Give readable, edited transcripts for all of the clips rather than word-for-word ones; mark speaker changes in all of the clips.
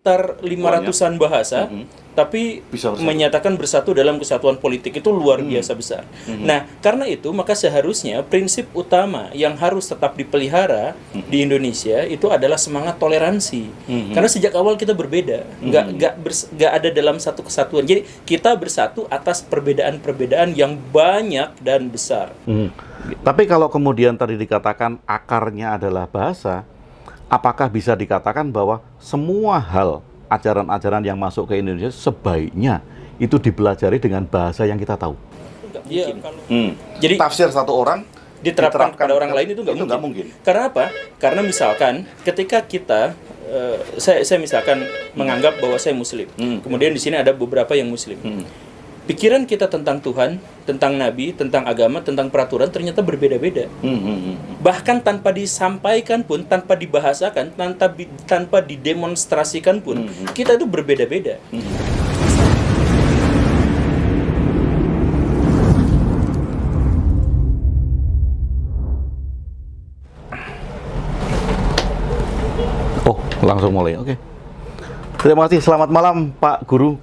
Speaker 1: sekitar 500-an bahasa, tapi menyatakan bersatu dalam kesatuan politik itu luar biasa besar. Nah, karena itu maka seharusnya prinsip utama yang harus tetap dipelihara di Indonesia itu adalah semangat toleransi. Karena sejak awal kita berbeda, nggak ada dalam satu kesatuan. Jadi kita bersatu atas perbedaan-perbedaan yang banyak dan besar.
Speaker 2: Tapi kalau kemudian tadi dikatakan akarnya adalah bahasa, apakah bisa dikatakan bahwa semua hal ajaran-ajaran yang masuk ke Indonesia sebaiknya itu dipelajari dengan bahasa yang kita tahu?
Speaker 1: Iya, jadi
Speaker 2: tafsir satu orang
Speaker 1: diterapkan pada orang lain itu nggak mungkin. Karena apa? Karena misalkan ketika kita saya misalkan menganggap bahwa saya Muslim, kemudian di sini ada beberapa yang Muslim. Pikiran kita tentang Tuhan, tentang Nabi, tentang agama, tentang peraturan ternyata berbeda-beda. Bahkan tanpa disampaikan pun, tanpa dibahasakan, tanpa didemonstrasikan pun, kita itu berbeda-beda.
Speaker 2: Oh, langsung mulai. Oke. Terima kasih. Selamat malam, Pak Guru.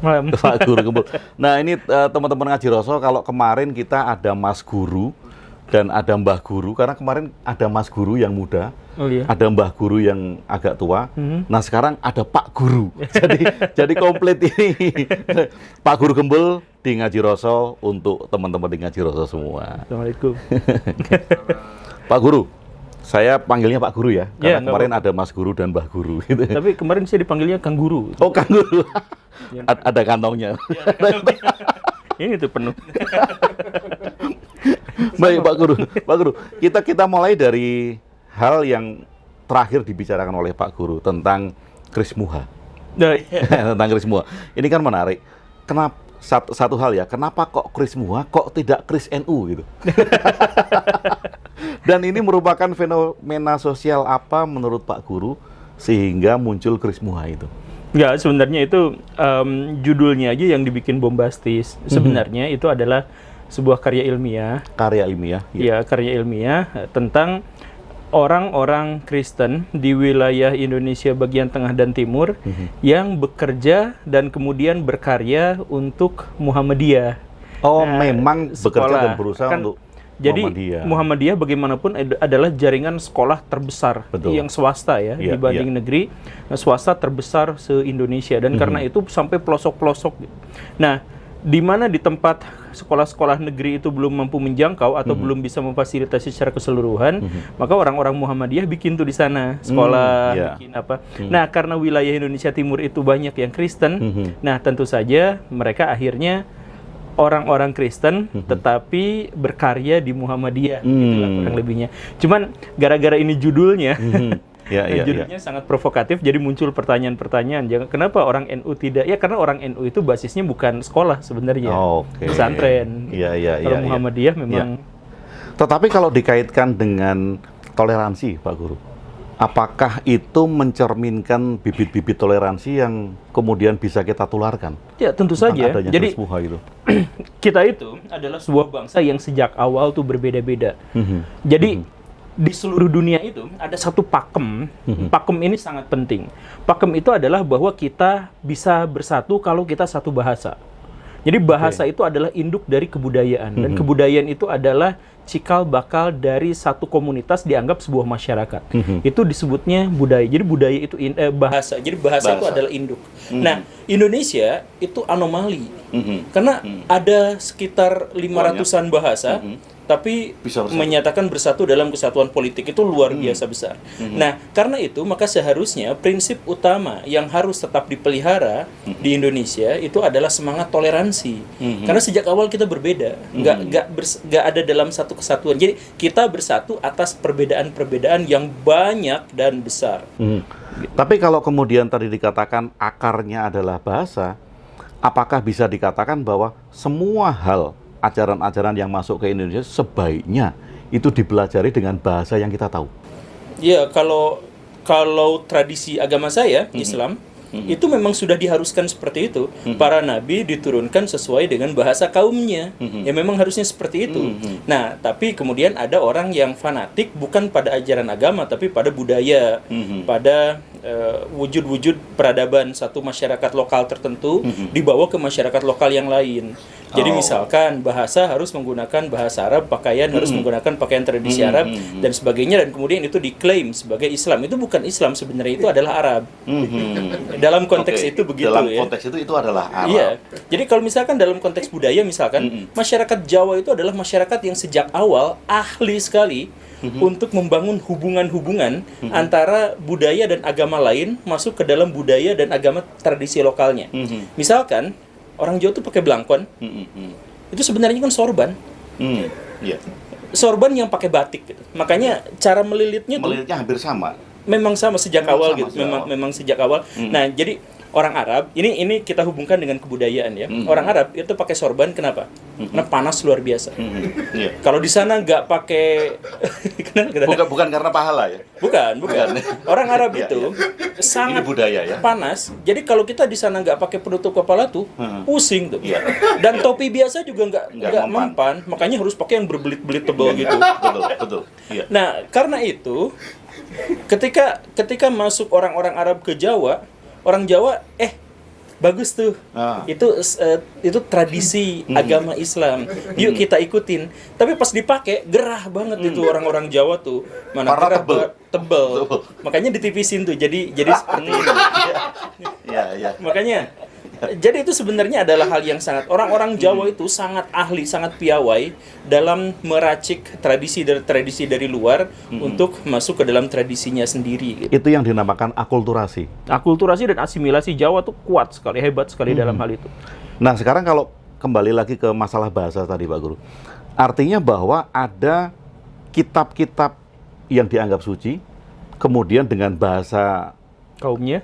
Speaker 2: Pak Guru Gembul. Nah, ini teman-teman Ngaji Roso, kalau kemarin kita ada Mas Guru dan ada Mbah Guru, karena kemarin ada Mas Guru yang muda, ada Mbah Guru yang agak tua. Nah, sekarang ada Pak Guru. Jadi komplit ini. Pak Guru Gembul di Ngaji Roso untuk teman-teman di Ngaji Roso semua.
Speaker 1: Assalamualaikum.
Speaker 2: Pak Guru, saya panggilnya Pak Guru ya, karena kemarin ada Mas Guru dan Mbah Guru. Gitu.
Speaker 1: Tapi kemarin saya dipanggilnya Kang Guru.
Speaker 2: Oh, Kang Guru. Ada kantongnya.
Speaker 1: Ini tuh penuh.
Speaker 2: Baik, Pak Guru. Pak Guru, kita mulai dari hal yang terakhir dibicarakan oleh Pak Guru tentang Kris Muha. Tentang Kris Muha. Ini kan menarik. Kenapa satu hal ya, kenapa kok Kris Muha kok tidak Kris NU gitu? Dan ini merupakan fenomena sosial apa menurut Pak Guru sehingga muncul Kris Muha itu?
Speaker 1: Ya, sebenarnya itu judulnya aja yang dibikin bombastis. Sebenarnya itu adalah sebuah karya ilmiah.
Speaker 2: Karya ilmiah?
Speaker 1: Ya, karya ilmiah tentang orang-orang Kristen di wilayah Indonesia bagian tengah dan timur yang bekerja dan kemudian berkarya untuk Muhammadiyah.
Speaker 2: Oh, memang bekerja dan berusaha untuk
Speaker 1: jadi Muhammadiyah bagaimanapun adalah jaringan sekolah terbesar yang swasta ya, dibanding negeri, swasta terbesar se-Indonesia, dan karena itu sampai pelosok-pelosok. Nah, di mana di tempat sekolah-sekolah negeri itu belum mampu menjangkau atau belum bisa memfasilitasi secara keseluruhan, maka orang-orang Muhammadiyah bikin tuh di sana sekolah, bikin apa. Nah, karena wilayah Indonesia Timur itu banyak yang Kristen, nah tentu saja mereka akhirnya orang-orang Kristen tetapi berkarya di Muhammadiyah, itulah kurang lebihnya. Cuman gara-gara ini judulnya, judulnya sangat provokatif, jadi muncul pertanyaan-pertanyaan. Kenapa orang NU tidak? Ya karena orang NU itu basisnya bukan sekolah sebenarnya, pesantren. Kalau Muhammadiyah memang.
Speaker 2: Tetapi kalau dikaitkan dengan toleransi, Pak Guru, apakah itu mencerminkan bibit-bibit toleransi yang kemudian bisa kita tularkan?
Speaker 1: Ya, tentu saja. Jadi
Speaker 2: itu.
Speaker 1: Kita itu adalah sebuah bangsa yang sejak awal tuh berbeda-beda. Jadi di seluruh dunia itu ada satu pakem. Pakem ini sangat penting. Pakem itu adalah bahwa kita bisa bersatu kalau kita satu bahasa. Jadi bahasa itu adalah induk dari kebudayaan, dan kebudayaan itu adalah cikal bakal dari satu komunitas dianggap sebuah masyarakat. Itu disebutnya budaya. Jadi budaya itu bahasa. Jadi bahasa itu adalah induk. Nah, Indonesia itu anomali. Karena ada sekitar 500-an bahasa, tapi menyatakan bersatu dalam kesatuan politik itu luar biasa besar. Nah, karena itu maka seharusnya prinsip utama yang harus tetap dipelihara di Indonesia itu adalah semangat toleransi. Karena sejak awal kita berbeda, nggak ada dalam satu kesatuan. Jadi kita bersatu atas perbedaan-perbedaan yang banyak dan besar.
Speaker 2: Tapi kalau kemudian tadi dikatakan akarnya adalah bahasa, apakah bisa dikatakan bahwa semua hal ajaran-ajaran yang masuk ke Indonesia sebaiknya itu dipelajari dengan bahasa yang kita tahu?
Speaker 1: Ya, kalau tradisi agama saya, Islam, itu memang sudah diharuskan seperti itu. Para nabi diturunkan sesuai dengan bahasa kaumnya. Ya memang harusnya seperti itu. Nah, tapi kemudian ada orang yang fanatik bukan pada ajaran agama tapi pada budaya, pada wujud-wujud peradaban satu masyarakat lokal tertentu dibawa ke masyarakat lokal yang lain. Jadi misalkan bahasa harus menggunakan bahasa Arab, pakaian harus menggunakan pakaian tradisi Arab dan sebagainya, dan kemudian itu diklaim sebagai Islam. Itu bukan Islam, sebenarnya itu adalah Arab. Dalam konteks itu begitu
Speaker 2: dalam
Speaker 1: ya.
Speaker 2: konteks itu adalah Arab.
Speaker 1: Iya. Jadi kalau misalkan dalam konteks budaya misalkan masyarakat Jawa itu adalah masyarakat yang sejak awal ahli sekali untuk membangun hubungan-hubungan antara budaya dan agama lain masuk ke dalam budaya dan agama tradisi lokalnya. Misalkan orang Jawa tuh pakai belangkon, itu sebenarnya kan sorban.
Speaker 2: Iya.
Speaker 1: Sorban yang pakai batik gitu. Makanya cara melilitnya
Speaker 2: hampir sama.
Speaker 1: Memang sama sejak
Speaker 2: Memang
Speaker 1: awal
Speaker 2: sama
Speaker 1: gitu.
Speaker 2: sejak awal.
Speaker 1: Memang sejak awal. Nah, jadi orang Arab, ini kita hubungkan dengan kebudayaan ya. Orang Arab itu pakai sorban kenapa? Karena panas luar biasa.
Speaker 2: Iya.
Speaker 1: Kalau di sana nggak pakai
Speaker 2: Bukan karena pahala ya.
Speaker 1: Bukan. Orang Arab itu sangat
Speaker 2: Ini budaya ya.
Speaker 1: panas. Jadi kalau kita di sana nggak pakai penutup kepala tuh, pusing tuh.
Speaker 2: Iya.
Speaker 1: Dan topi biasa juga nggak
Speaker 2: mempan.
Speaker 1: mempan. Makanya harus pakai yang berbelit-belit tebal gitu.
Speaker 2: Betul. Iya.
Speaker 1: Nah, karena itu ketika masuk orang-orang Arab ke Jawa, orang Jawa bagus tuh. Itu tradisi agama Islam. Yuk kita ikutin. Tapi pas dipakai gerah banget itu orang-orang Jawa tuh. Mana
Speaker 2: Karena
Speaker 1: gerah tebel. Makanya ditipisin tuh. Jadi seperti ini.
Speaker 2: Iya.
Speaker 1: Makanya jadi itu sebenarnya adalah hal yang sangat orang-orang Jawa itu sangat ahli, sangat piawai dalam meracik tradisi dari luar untuk masuk ke dalam tradisinya sendiri.
Speaker 2: Itu yang dinamakan akulturasi.
Speaker 1: Akulturasi dan asimilasi Jawa tuh kuat sekali, hebat sekali dalam hal itu.
Speaker 2: Nah, sekarang kalau kembali lagi ke masalah bahasa tadi, Pak Guru. Artinya bahwa ada kitab-kitab yang dianggap suci, kemudian dengan bahasa kaumnya,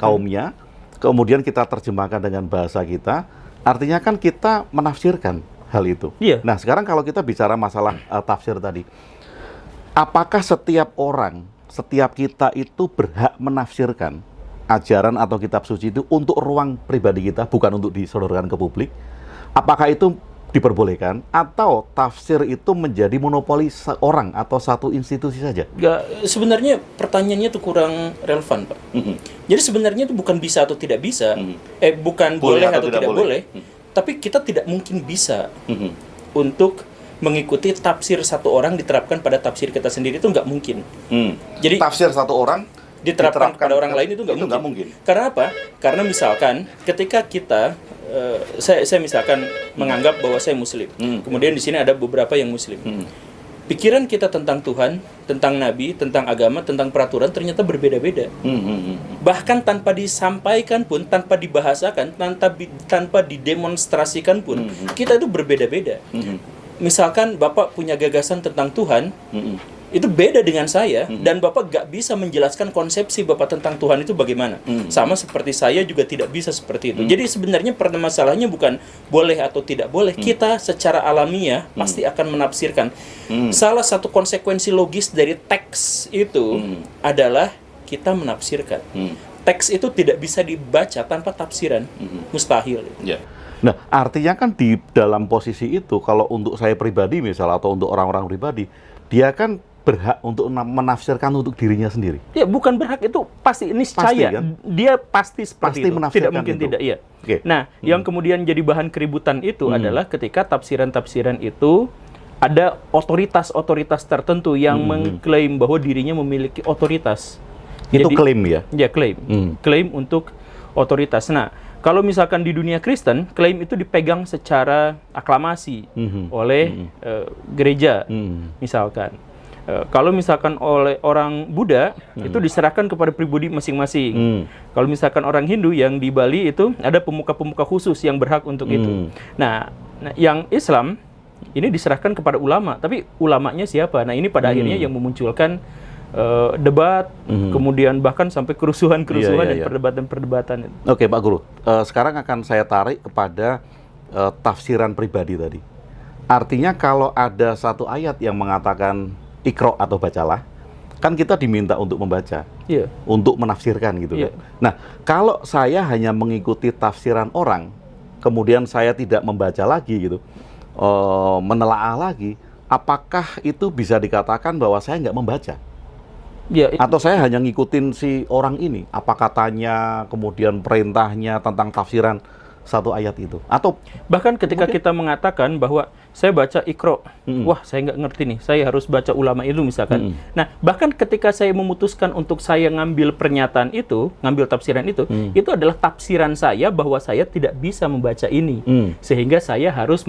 Speaker 2: kemudian kita terjemahkan dengan bahasa kita, artinya kan kita menafsirkan hal itu.
Speaker 1: Iya.
Speaker 2: Nah, sekarang kalau kita bicara masalah tafsir tadi, apakah setiap kita itu berhak menafsirkan ajaran atau kitab suci itu untuk ruang pribadi kita, bukan untuk disodorkan ke publik? Apakah itu diperbolehkan, atau tafsir itu menjadi monopoli seorang atau satu institusi saja?
Speaker 1: Sebenarnya pertanyaannya itu kurang relevan, Pak. Jadi sebenarnya itu bukan bisa atau tidak bisa, bukan boleh atau tidak boleh, tapi kita tidak mungkin bisa untuk mengikuti tafsir satu orang diterapkan pada tafsir kita sendiri, itu nggak mungkin. Jadi
Speaker 2: Tafsir satu orang
Speaker 1: diterapkan pada orang lain itu nggak mungkin. Karena apa? Karena misalkan ketika kita saya misalkan menganggap bahwa saya Muslim, kemudian di sini ada beberapa yang Muslim. Pikiran kita tentang Tuhan, tentang Nabi, tentang agama, tentang peraturan ternyata berbeda-beda. Bahkan tanpa disampaikan pun, tanpa dibahasakan, tanpa didemonstrasikan pun, kita itu berbeda-beda. Misalkan Bapak punya gagasan tentang Tuhan, itu beda dengan saya, dan Bapak gak bisa menjelaskan konsepsi Bapak tentang Tuhan itu bagaimana. Sama seperti saya juga tidak bisa seperti itu. Jadi sebenarnya permasalahannya bukan boleh atau tidak boleh. Kita secara alamiah pasti akan menafsirkan. Salah satu konsekuensi logis dari teks itu adalah kita menafsirkan. Teks itu tidak bisa dibaca tanpa tafsiran. Mustahil.
Speaker 2: Nah, artinya kan di dalam posisi itu, kalau untuk saya pribadi misal, atau untuk orang-orang pribadi, dia kan berhak untuk menafsirkan untuk dirinya sendiri.
Speaker 1: Ya, bukan berhak, itu pasti niscaya.
Speaker 2: Kan?
Speaker 1: Dia pasti seperti itu.
Speaker 2: Menafsirkan
Speaker 1: tidak mungkin
Speaker 2: itu.
Speaker 1: tidak, iya.
Speaker 2: Okay.
Speaker 1: Nah, yang kemudian jadi bahan keributan itu adalah ketika tafsiran-tafsiran itu ada otoritas-otoritas tertentu yang mengklaim bahwa dirinya memiliki otoritas.
Speaker 2: Itu klaim ya?
Speaker 1: Ya, klaim. Klaim untuk otoritas. Nah, kalau misalkan di dunia Kristen, klaim itu dipegang secara aklamasi oleh gereja, misalkan. Kalau misalkan oleh orang Buddha, itu diserahkan kepada pribadi masing-masing. Kalau misalkan orang Hindu yang di Bali itu ada pemuka-pemuka khusus yang berhak untuk itu. Nah, yang Islam ini diserahkan kepada ulama, tapi ulamanya siapa? Nah, ini pada akhirnya yang memunculkan debat, kemudian bahkan sampai kerusuhan-kerusuhan dan perdebatan-perdebatan.
Speaker 2: Oke, Pak Guru. Sekarang akan saya tarik kepada tafsiran pribadi tadi. Artinya kalau ada satu ayat yang mengatakan Iqra atau bacalah, kan kita diminta untuk membaca, untuk menafsirkan gitu kan. Nah, kalau saya hanya mengikuti tafsiran orang, kemudian saya tidak membaca lagi gitu, menelaah lagi, apakah itu bisa dikatakan bahwa saya nggak membaca? Atau saya hanya ngikutin si orang ini, apa katanya, kemudian perintahnya tentang tafsiran satu ayat itu? Atau
Speaker 1: bahkan ketika kita mengatakan bahwa saya baca Iqra, wah saya nggak ngerti nih, saya harus baca ulama itu misalkan. Nah, bahkan ketika saya memutuskan untuk saya ngambil pernyataan itu, ngambil tafsiran itu adalah tafsiran saya bahwa saya tidak bisa membaca ini, sehingga saya harus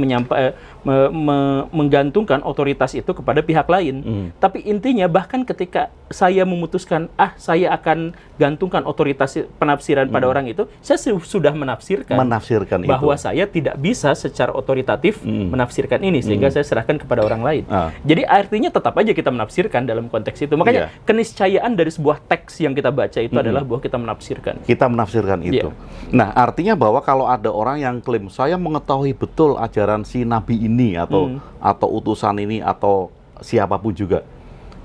Speaker 1: menggantungkan otoritas itu kepada pihak lain. Tapi intinya bahkan ketika saya memutuskan, saya akan gantungkan otoritas penafsiran pada orang itu, saya sudah menafsirkan bahwa saya tidak bisa secara otoritatif menafsirkan ini, sehingga saya serahkan kepada orang lain. Jadi artinya tetap aja kita menafsirkan dalam konteks itu. Makanya keniscayaan dari sebuah teks yang kita baca itu adalah bahwa kita menafsirkan.
Speaker 2: Kita menafsirkan itu. Nah, artinya bahwa kalau ada orang yang klaim saya mengetahui betul ajaran si nabi ini atau utusan ini atau siapapun juga,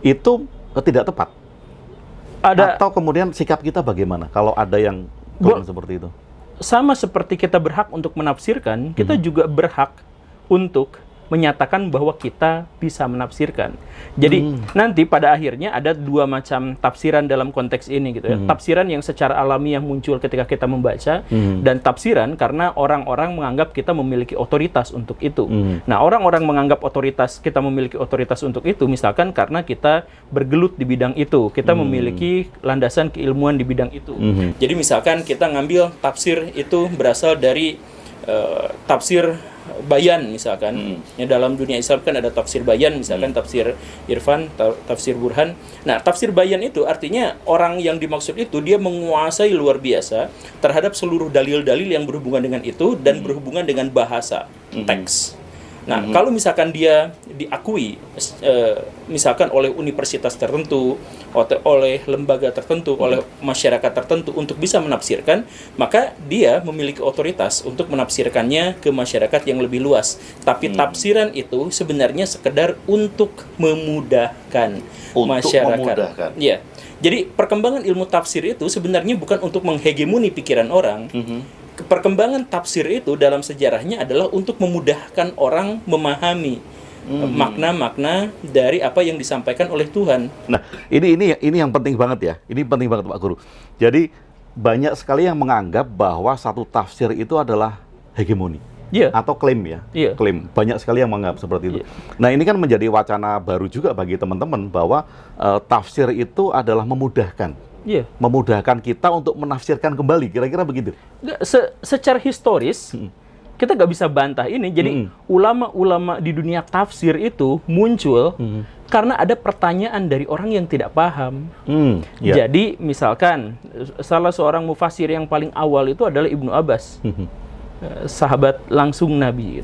Speaker 2: itu tidak tepat. Atau kemudian sikap kita bagaimana kalau ada yang klaim seperti itu?
Speaker 1: Sama seperti kita berhak untuk menafsirkan, kita juga berhak untuk menyatakan bahwa kita bisa menafsirkan. Jadi nanti pada akhirnya ada dua macam tafsiran dalam konteks ini gitu ya. Tafsiran yang secara alami yang muncul ketika kita membaca, dan tafsiran karena orang-orang menganggap kita memiliki otoritas untuk itu. Nah, orang-orang menganggap kita memiliki otoritas untuk itu misalkan karena kita bergelut di bidang itu, kita memiliki landasan keilmuan di bidang itu. Jadi misalkan kita ngambil tafsir itu berasal dari tafsir bayan misalkan. Ya, dalam dunia Islam kan ada tafsir bayan misalkan, tafsir irfan, tafsir burhan. Nah, tafsir bayan itu artinya orang yang dimaksud itu dia menguasai luar biasa terhadap seluruh dalil-dalil yang berhubungan dengan itu dan berhubungan dengan bahasa teks. Nah, kalau misalkan dia diakui misalkan oleh universitas tertentu, oleh lembaga tertentu, oleh masyarakat tertentu untuk bisa menafsirkan, maka dia memiliki otoritas untuk menafsirkannya ke masyarakat yang lebih luas. Tapi tafsiran itu sebenarnya sekedar untuk memudahkan masyarakat. Ya. Jadi perkembangan ilmu tafsir itu sebenarnya bukan untuk menghegemoni pikiran orang. Perkembangan tafsir itu dalam sejarahnya adalah untuk memudahkan orang memahami makna-makna dari apa yang disampaikan oleh Tuhan.
Speaker 2: Nah, ini yang penting banget ya. Ini penting banget Pak Guru. Jadi banyak sekali yang menganggap bahwa satu tafsir itu adalah hegemoni. Atau klaim ya. Klaim. Banyak sekali yang menganggap seperti itu. Nah, ini kan menjadi wacana baru juga bagi teman-teman bahwa tafsir itu adalah memudahkan. Memudahkan kita untuk menafsirkan kembali, kira-kira begitu.
Speaker 1: Secara historis, kita nggak bisa bantah ini. Jadi ulama-ulama di dunia tafsir itu muncul karena ada pertanyaan dari orang yang tidak paham. Jadi misalkan salah seorang mufasir yang paling awal itu adalah Ibnu Abbas, sahabat langsung Nabi.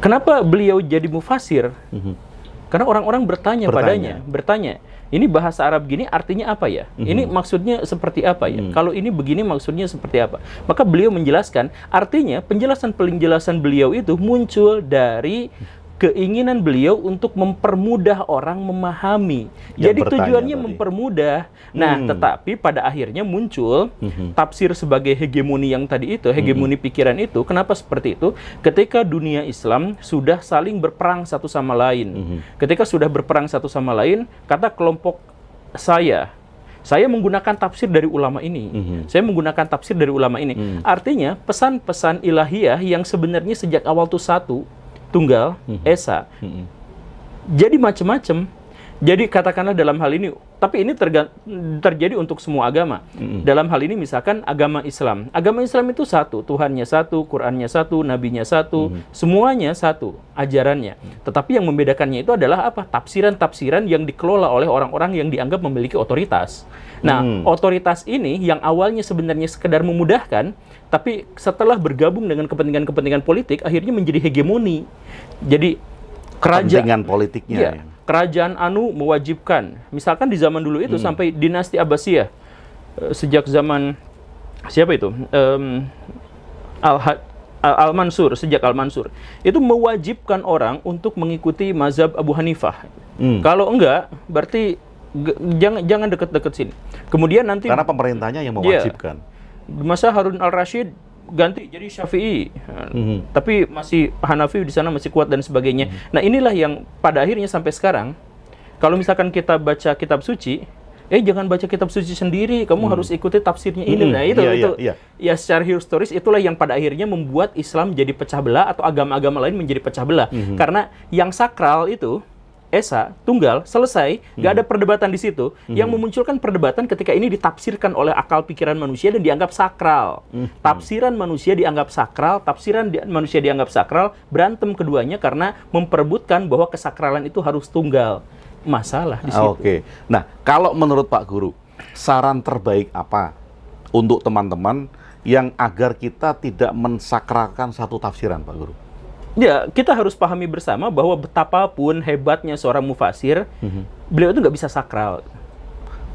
Speaker 1: Kenapa beliau jadi mufasir? Karena orang-orang bertanya padanya, ini bahasa Arab gini artinya apa ya? Ini maksudnya seperti apa ya? Kalau ini begini maksudnya seperti apa? Maka beliau menjelaskan, artinya penjelasan beliau itu muncul dari keinginan beliau untuk mempermudah orang memahami. Jadi tujuannya mempermudah. Nah, tetapi pada akhirnya muncul tafsir sebagai hegemoni yang tadi itu, hegemoni pikiran itu. Kenapa seperti itu? Ketika dunia Islam sudah saling berperang satu sama lain. Ketika sudah berperang satu sama lain, kata kelompok saya menggunakan tafsir dari ulama ini. Saya menggunakan tafsir dari ulama ini. Artinya pesan-pesan ilahiyah yang sebenarnya sejak awal itu satu, tunggal, esa. Jadi macam-macam. Jadi katakanlah dalam hal ini, tapi ini terjadi untuk semua agama. Dalam hal ini misalkan agama Islam. Agama Islam itu satu, Tuhannya satu, Qurannya satu, Nabinya satu, semuanya satu, ajarannya. Tetapi yang membedakannya itu adalah apa? Tafsiran-tafsiran yang dikelola oleh orang-orang yang dianggap memiliki otoritas. Nah, otoritas ini yang awalnya sebenarnya sekedar memudahkan, tapi setelah bergabung dengan kepentingan-kepentingan politik, akhirnya menjadi hegemoni. Jadi
Speaker 2: kepentingan politiknya.
Speaker 1: Kerajaan anu mewajibkan. Misalkan di zaman dulu itu sampai dinasti Abbasiyah, sejak zaman siapa itu? Al-Mansur, sejak Al-Mansur, itu mewajibkan orang untuk mengikuti mazhab Abu Hanifah. Kalau enggak, berarti jangan deket-deket sini. Kemudian nanti
Speaker 2: karena pemerintahnya yang mewajibkan.
Speaker 1: Masa Harun al-Rasyid ganti jadi Syafi'i, tapi masih Hanafi di sana masih kuat dan sebagainya. Nah inilah yang pada akhirnya sampai sekarang, kalau misalkan kita baca kitab suci, jangan baca kitab suci sendiri, kamu harus ikuti tafsirnya ini. Nah ya secara historis itulah yang pada akhirnya membuat Islam jadi pecah belah atau agama-agama lain menjadi pecah belah. Karena yang sakral itu Esa, tunggal, selesai, nggak ada perdebatan di situ. Yang memunculkan perdebatan ketika ini ditafsirkan oleh akal pikiran manusia dan dianggap sakral. Tafsiran manusia dianggap sakral, manusia dianggap sakral, berantem keduanya karena memperebutkan bahwa kesakralan itu harus tunggal. Masalah di situ.
Speaker 2: Oke. Nah, kalau menurut Pak Guru, saran terbaik apa untuk teman-teman yang agar kita tidak mensakralkan satu tafsiran, Pak Guru?
Speaker 1: Ya, kita harus pahami bersama bahwa betapapun hebatnya seorang mufasir, beliau itu nggak bisa sakral.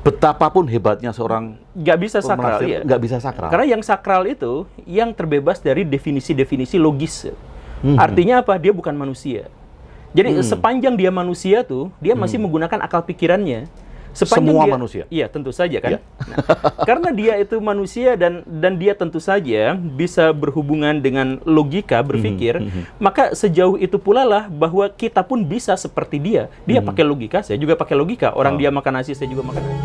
Speaker 2: Betapapun hebatnya seorang
Speaker 1: nggak bisa sakral,
Speaker 2: nggak bisa sakral.
Speaker 1: Karena yang sakral itu yang terbebas dari definisi-definisi logis. Artinya apa? Dia bukan manusia. Jadi sepanjang dia manusia tuh, dia masih menggunakan akal pikirannya.
Speaker 2: Semua manusia?
Speaker 1: Iya, tentu saja kan. Nah, karena dia itu manusia dan dia tentu saja bisa berhubungan dengan logika, berpikir, maka sejauh itu pula lah bahwa kita pun bisa seperti dia. Dia pakai logika, saya juga pakai logika. Orang dia makan nasi, saya juga makan nasi.